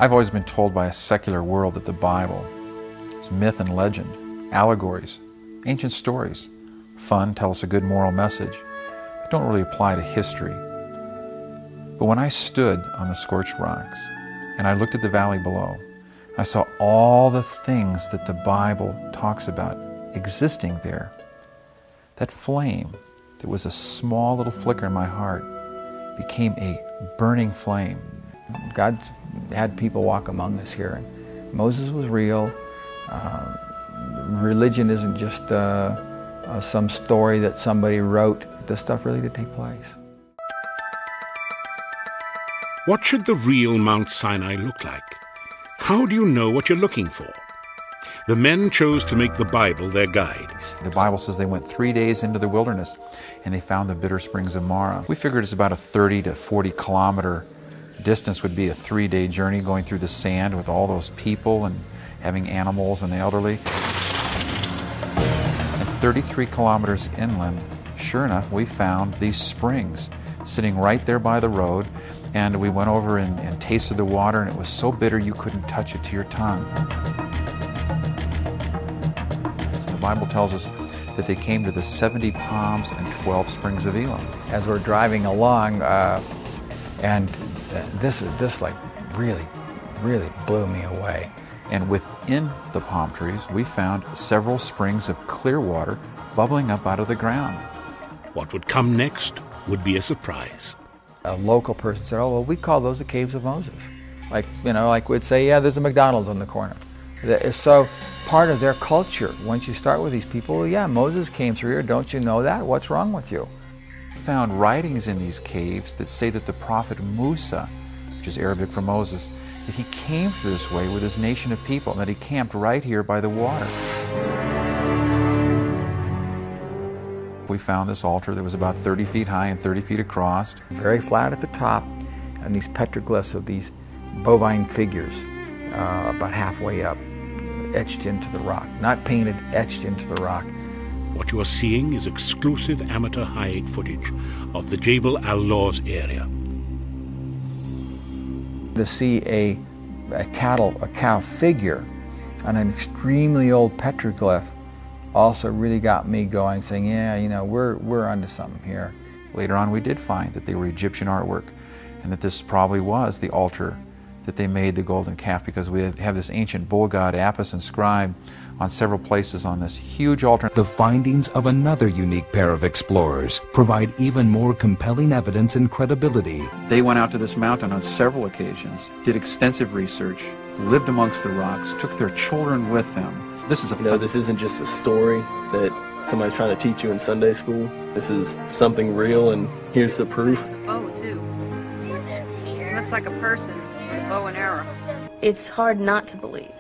I've always been told by a secular world that the Bible is myth and legend, allegories, ancient stories, fun, tell us a good moral message, but don't really apply to history. But when I stood on the scorched rocks and I looked at the valley below, I saw all the things that the Bible talks about existing there. That flame that was a small little flicker in my heart became a burning flame. God had people walk among us here. And Moses was real. Religion isn't just some story that somebody wrote. This stuff really did take place. What should the real Mount Sinai look like? How do you know what you're looking for? The men chose to make the Bible their guide. The Bible says they went 3 days into the wilderness and they found the bitter springs of Mara. We figured it's about a 30 to 40 kilometer distance would be a 3-day journey going through the sand with all those people and having animals and the elderly. And 33 kilometers inland, sure enough, we found these springs sitting right there by the road, and we went over and tasted the water, and it was so bitter you couldn't touch it to your tongue. So the Bible tells us that they came to the 70 palms and 12 springs of Elam. As we're driving along, and this like really blew me away. And within the palm trees, we found several springs of clear water bubbling up out of the ground. What would come next would be a surprise. A local person said, "Oh, well, we call those the Caves of Moses." Like, you know, like we'd say, yeah, there's a McDonald's on the corner. So part of their culture, once you start with these people, well, yeah, Moses came through here, don't you know that? What's wrong with you? We found writings in these caves that say that the prophet Musa, which is Arabic for Moses, that he came through this way with his nation of people, and that he camped right here by the water. We found this altar that was about 30 feet high and 30 feet across. Very flat at the top, and these petroglyphs of these bovine figures about halfway up, etched into the rock. Not painted, etched into the rock. What you are seeing is exclusive amateur high-8 footage of the Jebel al-Lawz area. To see a cow figure on an extremely old petroglyph also really got me going, saying, yeah, you know, we're onto something here. Later on we did find that they were Egyptian artwork, and that this probably was the altar that they made the golden calf, because we have this ancient bull god Apis inscribed on several places on this huge altar. The findings of another unique pair of explorers provide even more compelling evidence and credibility. They went out to this mountain on several occasions, did extensive research, lived amongst the rocks, took their children with them. This is this isn't just a story that somebody's trying to teach you in Sunday school. This is something real, and here's the proof. A bow, too. Looks like a person with a bow and arrow. It's hard not to believe.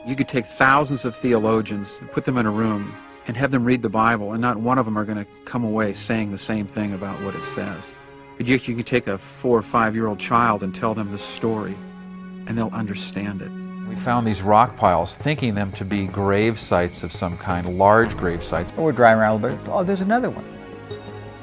You could take thousands of theologians and put them in a room and have them read the Bible, and not one of them are going to come away saying the same thing about what it says. But you can take a 4 or 5-year-old child and tell them the story, and they'll understand it. We found these rock piles, thinking them to be grave sites of some kind, large grave sites. We're driving around a little bit, oh, there's another one.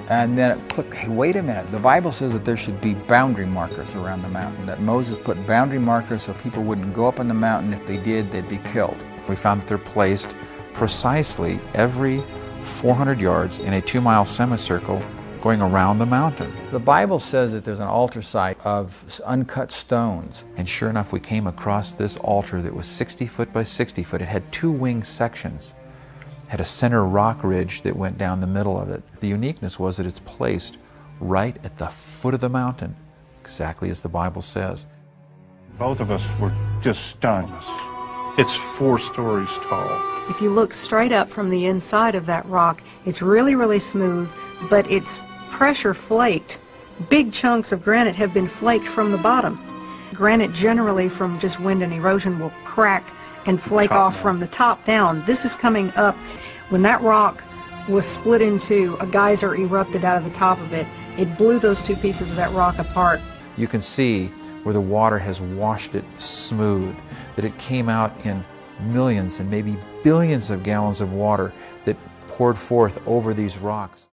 And then it clicked, hey, wait a minute, the Bible says that there should be boundary markers around the mountain, that Moses put boundary markers so people wouldn't go up on the mountain. If they did, they'd be killed. We found that they're placed precisely every 400 yards in a 2-mile semicircle going around the mountain. The Bible says that there's an altar site of uncut stones. And sure enough, we came across this altar that was 60 foot by 60 foot. It had 2 wing sections. It had a center rock ridge that went down the middle of it. The uniqueness was that it's placed right at the foot of the mountain, exactly as the Bible says. Both of us were just stunned. It's 4 stories tall. If you look straight up from the inside of that rock, it's really smooth, but it's pressure flaked. Big chunks of granite have been flaked from the bottom. Granite generally from just wind and erosion will crack and flake off from the top down. This is coming up. When that rock was split in two, a geyser erupted out of the top of it. It blew those 2 pieces of that rock apart. You can see where the water has washed it smooth, that it came out in millions and maybe billions of gallons of water that poured forth over these rocks.